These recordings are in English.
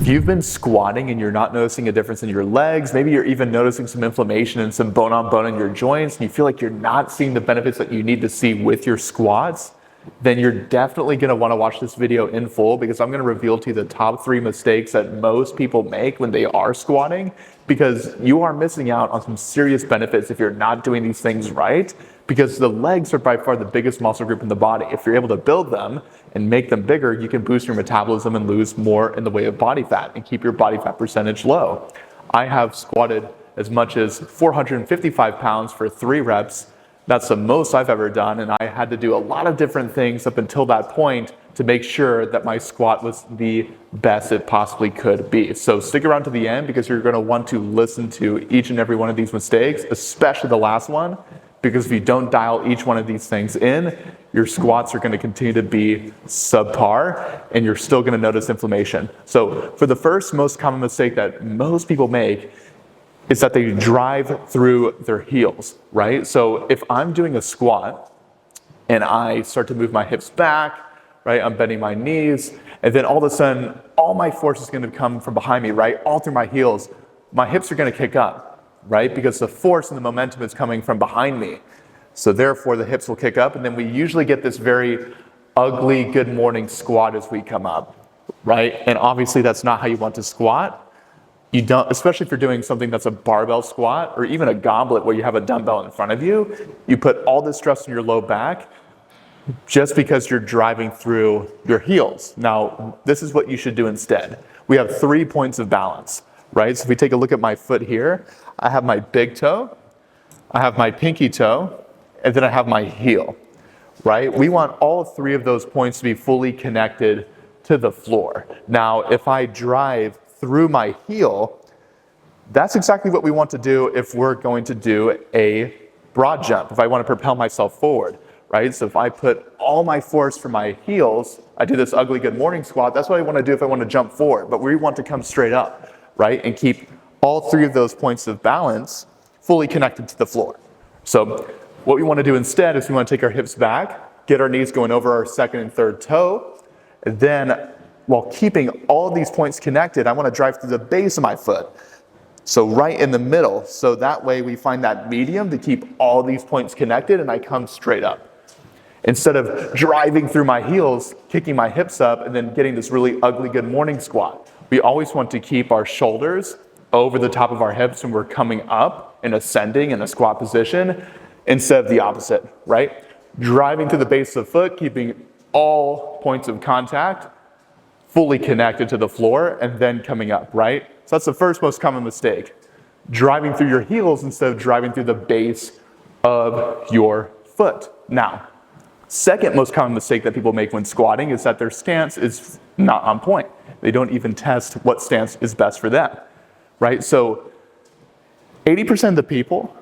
If you've been squatting and you're not noticing a difference in your legs, maybe you're even noticing some inflammation and some bone on bone in your joints, and you feel like you're not seeing the benefits that you need to see with your squats, then you're definitely going to want to watch this video in full, because I'm going to reveal to you the top 3 mistakes that most people make when they are squatting, because you are missing out on some serious benefits if you're not doing these things right, because the legs are by far the biggest muscle group in the body. If you're able to build them and make them bigger, you can boost your metabolism and lose more in the way of body fat and keep your body fat percentage low. I have squatted as much as 455 pounds for 3 reps. That's the most I've ever done, and I had to do a lot of different things up until that point to make sure that my squat was the best it possibly could be. So stick around to the end, because you're going to want to listen to each and every one of these mistakes, especially the last one, because if you don't dial each one of these things in, your squats are going to continue to be subpar, and you're still going to notice inflammation. So for the first most common mistake that most people make is that they drive through their heels, right? So if I'm doing a squat and I start to move my hips back, right? I'm bending my knees, and then all of a sudden, all my force is going to come from behind me, right? All through my heels. My hips are going to kick up, right? Because the force and the momentum is coming from behind me. So therefore, the hips will kick up, and then we usually get this very ugly good morning squat as we come up, right? And obviously, that's not how you want to squat. You don't, especially if you're doing something that's a barbell squat or even a goblet where you have a dumbbell in front of you, you put all this stress on your low back just because you're driving through your heels. Now, this is what you should do instead. We have 3 points of balance, right? So if we take a look at my foot here, I have my big toe, I have my pinky toe, and then I have my heel, right? We want all 3 of those points to be fully connected to the floor. Now, if I drive through my heel, that's exactly what we want to do if we're going to do a broad jump, if I want to propel myself forward, right? So if I put all my force from my heels, I do this ugly good morning squat, that's what I want to do if I want to jump forward, but we want to come straight up, right? And keep all 3 of those points of balance fully connected to the floor. So what we want to do instead is we want to take our hips back, get our knees going over our second and third toe, and then while keeping all of these points connected, I want to drive through the base of my foot. So right in the middle. So that way we find that medium to keep all these points connected, and I come straight up. Instead of driving through my heels, kicking my hips up, and then getting this really ugly good morning squat. We always want to keep our shoulders over the top of our hips when we're coming up and ascending in a squat position, instead of the opposite, right? Driving through the base of the foot, keeping all points of contact fully connected to the floor, and then coming up, right? So that's the first most common mistake. Driving through your heels instead of driving through the base of your foot. Now, second most common mistake that people make when squatting is that their stance is not on point. They don't even test what stance is best for them, right? So 80% of the people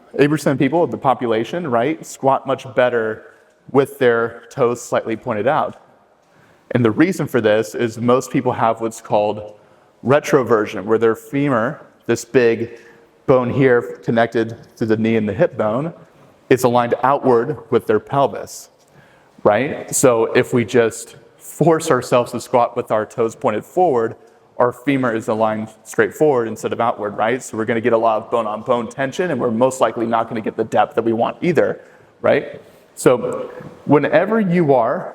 of the population, right, squat much better with their toes slightly pointed out. And the reason for this is most people have what's called retroversion, where their femur, this big bone here connected to the knee and the hip bone, is aligned outward with their pelvis, right? So if we just force ourselves to squat with our toes pointed forward, our femur is aligned straight forward instead of outward, right? So we're going to get a lot of bone on bone tension, and we're most likely not going to get the depth that we want either, right? So whenever you are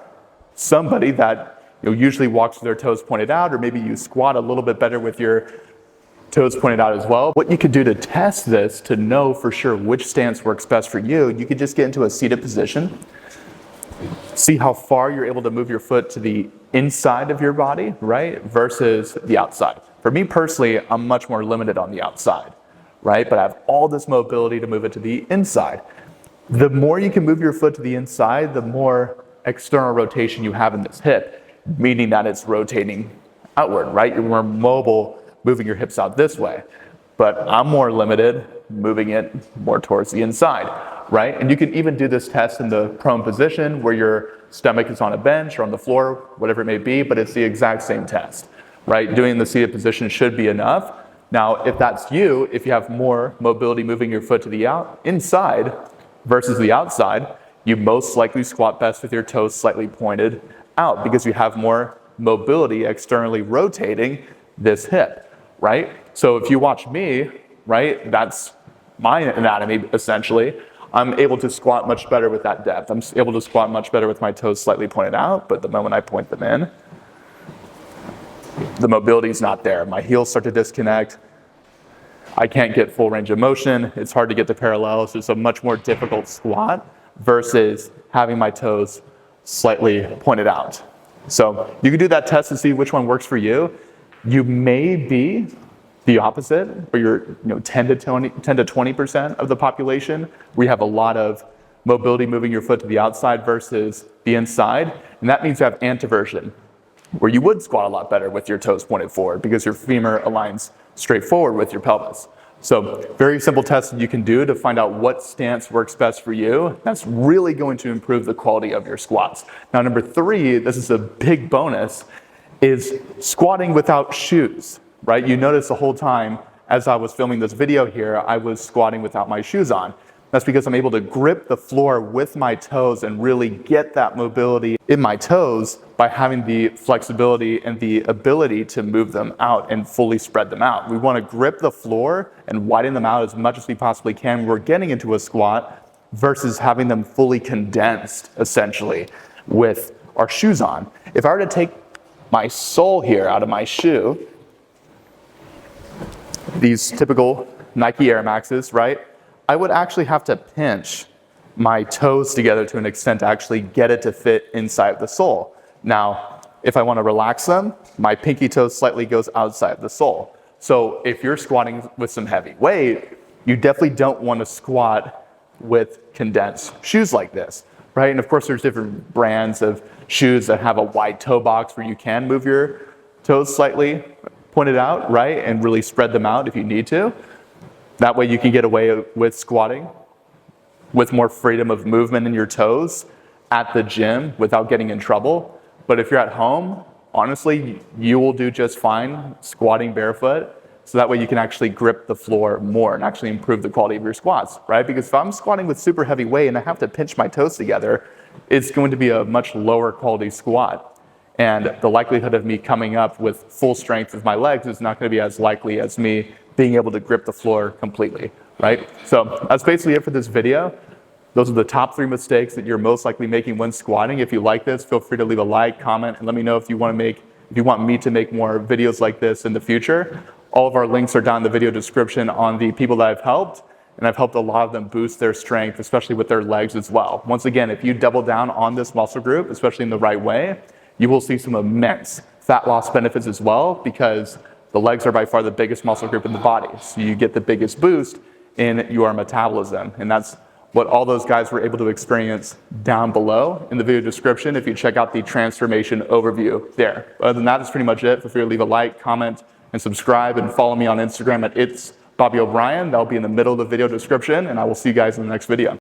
somebody that usually walks with their toes pointed out, or maybe you squat a little bit better with your toes pointed out as well, what you could do to test this, to know for sure which stance works best for you, you could just get into a seated position, see how far you're able to move your foot to the inside of your body, right, versus the outside. For me personally, I'm much more limited on the outside, right, but I have all this mobility to move it to the inside. The more you can move your foot to the inside, the more external rotation you have in this hip, meaning that it's rotating outward, right? You're more mobile moving your hips out this way. But I'm more limited moving it more towards the inside, right? And you can even do this test in the prone position where your stomach is on a bench or on the floor, whatever it may be, but it's the exact same test, right? Doing the seated position should be enough. Now, if that's you, if you have more mobility moving your foot to the inside versus the outside, you most likely squat best with your toes slightly pointed out because you have more mobility externally rotating this hip, right? So if you watch me, right, that's my anatomy essentially. I'm able to squat much better with that depth. I'm able to squat much better with my toes slightly pointed out, but the moment I point them in, the mobility is not there. My heels start to disconnect. I can't get full range of motion. It's hard to get the parallels. It's a much more difficult squat versus having my toes slightly pointed out. So you can do that test to see which one works for you. You may be the opposite, where you're 10 to 20% of the population, where you have a lot of mobility moving your foot to the outside versus the inside. And that means you have anteversion, where you would squat a lot better with your toes pointed forward because your femur aligns straight forward with your pelvis. So very simple test that you can do to find out what stance works best for you. That's really going to improve the quality of your squats. Now, number 3, this is a big bonus, is squatting without shoes, right? You notice the whole time as I was filming this video here, I was squatting without my shoes on. That's because I'm able to grip the floor with my toes and really get that mobility in my toes by having the flexibility and the ability to move them out and fully spread them out. We want to grip the floor and widen them out as much as we possibly can when we're getting into a squat versus having them fully condensed, essentially, with our shoes on. If I were to take my sole here out of my shoe, these typical Nike Air Maxes, right? I would actually have to pinch my toes together to an extent to actually get it to fit inside the sole. Now, if I want to relax them, my pinky toe slightly goes outside the sole. So if you're squatting with some heavy weight, you definitely don't want to squat with condensed shoes like this, right? And of course, there's different brands of shoes that have a wide toe box where you can move your toes slightly pointed out, right? And really spread them out if you need to. That way you can get away with squatting with more freedom of movement in your toes at the gym without getting in trouble. But if you're at home, honestly, you will do just fine squatting barefoot. So that way you can actually grip the floor more and actually improve the quality of your squats, right? Because if I'm squatting with super heavy weight and I have to pinch my toes together, it's going to be a much lower quality squat. And the likelihood of me coming up with full strength of my legs is not going to be as likely as me being able to grip the floor completely, right? So that's basically it for this video. Those are the top 3 mistakes that you're most likely making when squatting. If you like this, feel free to leave a like, comment, and let me know if you want me to make more videos like this in the future. All of our links are down in the video description on the people that I've helped, and I've helped a lot of them boost their strength, especially with their legs as well. Once again, if you double down on this muscle group, especially in the right way, you will see some immense fat loss benefits as well, because the legs are by far the biggest muscle group in the body. So you get the biggest boost in your metabolism. And that's what all those guys were able to experience down below in the video description if you check out the transformation overview there. Other than that, that's pretty much it. Feel free to leave a like, comment, and subscribe, and follow me on Instagram at itsBobbyO'Brien. That'll be in the middle of the video description, and I will see you guys in the next video.